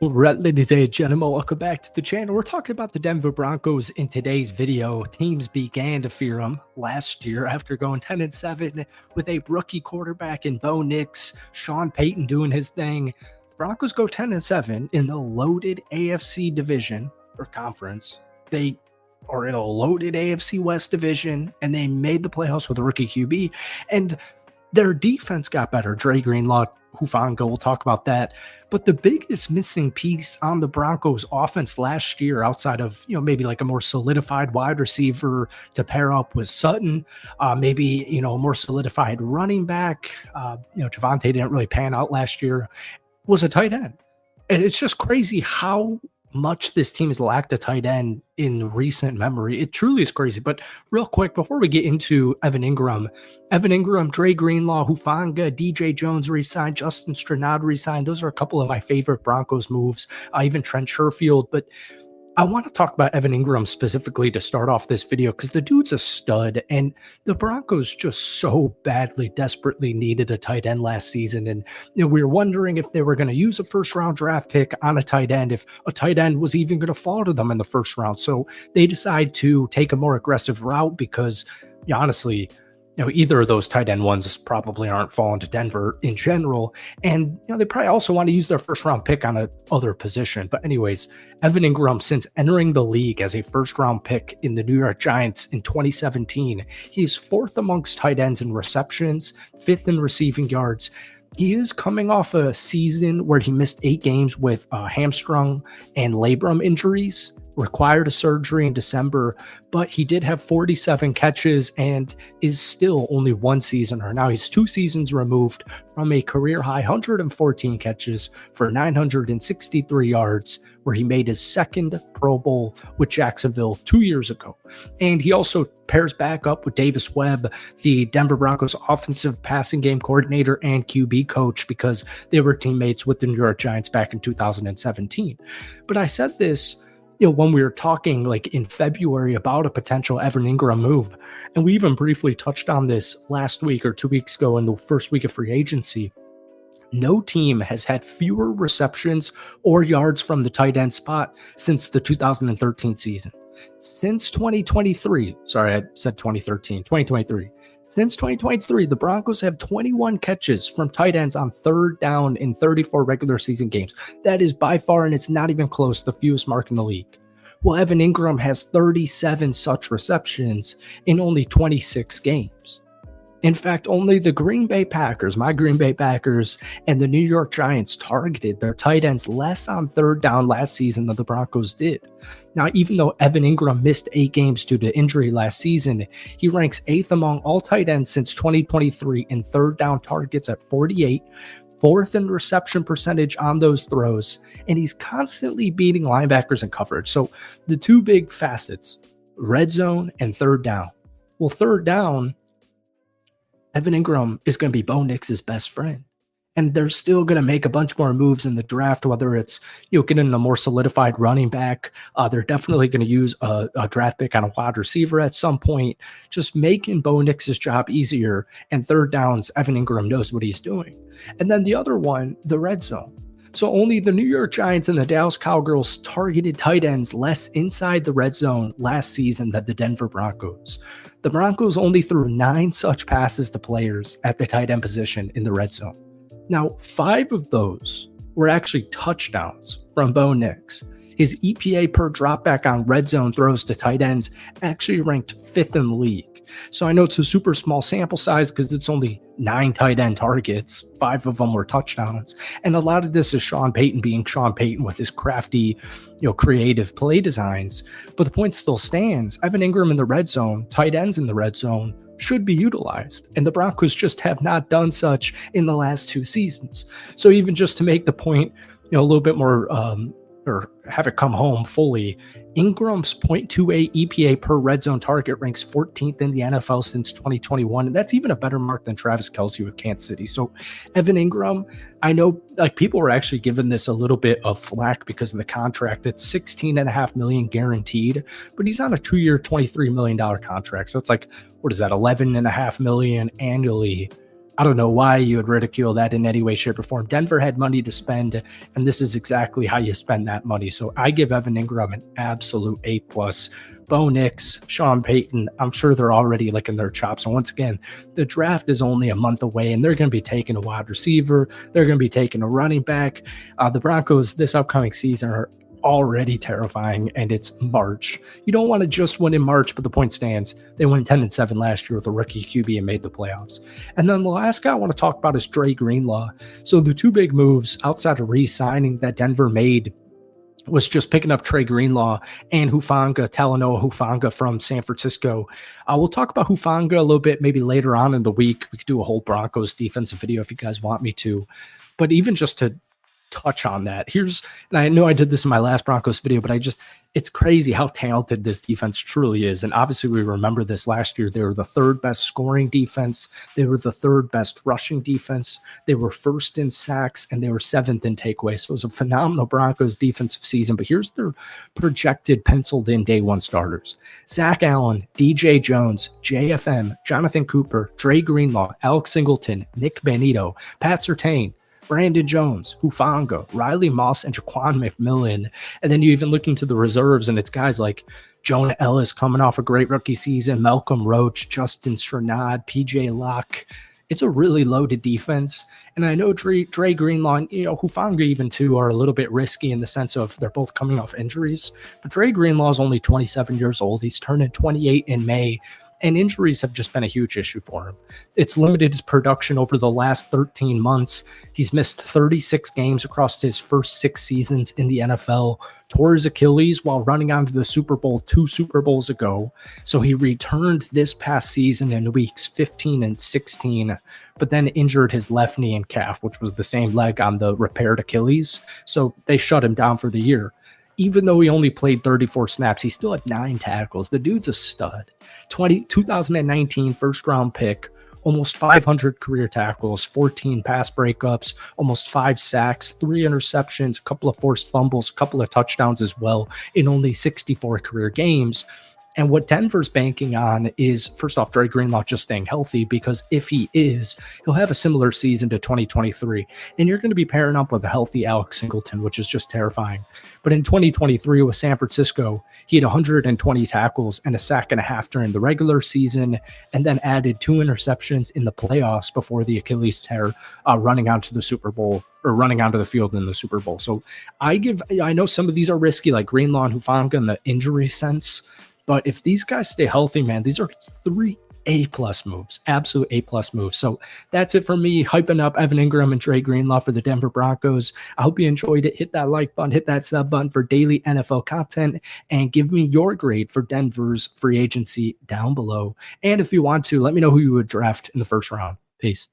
All right, ladies and gentlemen, welcome back to the channel. We're talking about the Denver Broncos in today's video. Teams began to fear them last year after going 10-7 with a rookie quarterback in Bo Nix, Sean Payton doing his thing. The Broncos go 10-7 in the loaded AFC division or conference. They are in a loaded AFC West division, and they made the playoffs with a rookie QB. And their defense got better. Dre Greenlaw, Hufanga, we'll talk about that. But the biggest missing piece on the Broncos offense last year, outside of, maybe like a more solidified wide receiver to pair up with Sutton, maybe, a more solidified running back, Javonte didn't really pan out last year, was a tight end. And it's just crazy how much this team has lacked a tight end in recent memory. It truly is crazy. But real quick, before we get into Evan Engram, Dre Greenlaw, Hufanga, DJ Jones re-signed, Justin Stranad re-signed. Those are a couple of my favorite Broncos moves, even Trent Sherfield. But I want to talk about Evan Engram specifically to start off this video because the dude's a stud, and the Broncos just so badly, desperately needed a tight end last season. And we were wondering if they were going to use a first-round draft pick on a tight end, if a tight end was even going to fall to them in the first round. So they decide to take a more aggressive route because, honestly, either of those tight end ones probably aren't falling to Denver in general. And, they probably also want to use their first round pick on a other position. But anyways, Evan Engram, since entering the league as a first round pick in the New York Giants in 2017, he's fourth amongst tight ends in receptions, fifth in receiving yards. He is coming off a season where he missed 8 games with hamstring and labrum injuries, required a surgery in December, but he did have 47 catches and is still only one seasoner. Now he's 2 seasons removed from a career high 114 catches for 963 yards, where he made his second Pro Bowl with Jacksonville 2 years ago. And he also pairs back up with Davis Webb, the Denver Broncos offensive passing game coordinator and QB coach, because they were teammates with the New York Giants back in 2017. But I said this, when we were talking like in February about a potential Evan Engram move, and we even briefly touched on this last week or 2 weeks ago in the first week of free agency, no team has had fewer receptions or yards from the tight end spot since the 2013 season. Since 2023, sorry, I said 2023. Since 2023, the Broncos have 21 catches from tight ends on third down in 34 regular season games. That is by far, and it's not even close, the fewest mark in the league. Well, Evan Engram has 37 such receptions in only 26 games. In fact, only the Green Bay Packers, my Green Bay Packers, and the New York Giants targeted their tight ends less on third down last season than the Broncos did. Now, even though Evan Engram missed 8 games due to injury last season, he ranks 8th among all tight ends since 2023 in third down targets at 48, 4th in reception percentage on those throws, and he's constantly beating linebackers in coverage. So the two big facets, red zone and third down. Well, third down, Evan Engram is going to be Bo Nix's best friend. And they're still going to make a bunch more moves in the draft, whether it's, getting a more solidified running back. They're definitely going to use a draft pick on a wide receiver at some point, just making Bo Nix's job easier. And third downs, Evan Engram knows what he's doing. And then the other one, the red zone. So only the New York Giants and the Dallas Cowgirls targeted tight ends less inside the red zone last season than the Denver Broncos. The Broncos only threw 9 such passes to players at the tight end position in the red zone. Now, 5 of those were actually touchdowns from Bo Nix. His EPA per dropback on red zone throws to tight ends actually ranked 5th in the league. So I know it's a super small sample size because it's only 9 tight end targets. 5 of them were touchdowns. And a lot of this is Sean Payton being Sean Payton with his crafty, creative play designs. But the point still stands. Evan Engram in the red zone, tight ends in the red zone, should be utilized. And the Broncos just have not done such in the last 2 seasons. So even just to make the point, a little bit more, or have it come home fully, Ingram's .28 EPA per red zone target ranks 14th in the NFL since 2021. And that's even a better mark than Travis Kelce with Kansas City. So Evan Engram, I know people were actually giving this a little bit of flack because of the contract. It's $16.5 million guaranteed, but he's on a 2-year, $23 million contract. So it's like, what is that? $11.5 million annually. I don't know why you would ridicule that in any way, shape, or form. Denver had money to spend, and this is exactly how you spend that money. So I give Evan Engram an absolute A plus. Bo Nix, Sean Payton, I'm sure they're already licking their chops. And once again, the draft is only a month away, and they're going to be taking a wide receiver. They're going to be taking a running back. The Broncos this upcoming season are already terrifying, and it's March. You don't want to just win in March, but the point stands. They went 10-7 last year with a rookie QB and made the playoffs. And then the last guy I want to talk about is Dre Greenlaw. So the two big moves outside of re-signing that Denver made was just picking up Trey Greenlaw and Talanoa Hufanga from San Francisco. We'll talk about Hufanga a little bit maybe later on in the week. We could do a whole Broncos defensive video if you guys want me to. But even just to touch on that, and I know I did this in my last Broncos video, but it's crazy how talented this defense truly is. And obviously we remember this last year. They were the third best scoring defense. They were the third best rushing defense. They were first in sacks, and they were seventh in takeaways. So it was a phenomenal Broncos defensive season. But here's their projected penciled in day one starters: Zach Allen, DJ Jones, JFM, Jonathan Cooper, Dre Greenlaw, Alex Singleton, Nick Benito, Pat Surtain, Brandon Jones, Hufanga, Riley Moss, and Jaquan McMillan. And then you even look into the reserves, and it's guys like Jonah Ellis coming off a great rookie season, Malcolm Roach, Justin Strnad, PJ Locke. It's a really loaded defense. And I know Dre Greenlaw and Hufanga even too are a little bit risky in the sense of they're both coming off injuries. But Dre Greenlaw is only 27 years old. He's turning 28 in May. And injuries have just been a huge issue for him. It's limited his production over the last 13 months. He's missed 36 games across his first 6 seasons in the NFL, tore his Achilles while running onto the Super Bowl 2 Super Bowls ago. So he returned this past season in weeks 15 and 16, but then injured his left knee and calf, which was the same leg on the repaired Achilles. So they shut him down for the year. Even though he only played 34 snaps, he still had 9 tackles. The dude's a stud. 2019 first-round pick, almost 500 career tackles, 14 pass breakups, almost 5 sacks, 3 interceptions, a couple of forced fumbles, a couple of touchdowns as well in only 64 career games. And what Denver's banking on is, first off, Dre Greenlaw just staying healthy, because if he is, he'll have a similar season to 2023. And you're going to be pairing up with a healthy Alex Singleton, which is just terrifying. But in 2023 with San Francisco, he had 120 tackles and a sack and a half during the regular season, and then added 2 interceptions in the playoffs before the Achilles tear, running onto the Super Bowl or running onto the field in the Super Bowl. So I know some of these are risky, like Greenlaw and Hufanga in the injury sense. But if these guys stay healthy, man, these are 3 A-plus moves, absolute A-plus moves. So that's it for me, hyping up Evan Engram and Dre Greenlaw for the Denver Broncos. I hope you enjoyed it. Hit that like button, hit that sub button for daily NFL content, and give me your grade for Denver's free agency down below. And if you want to, let me know who you would draft in the first round. Peace.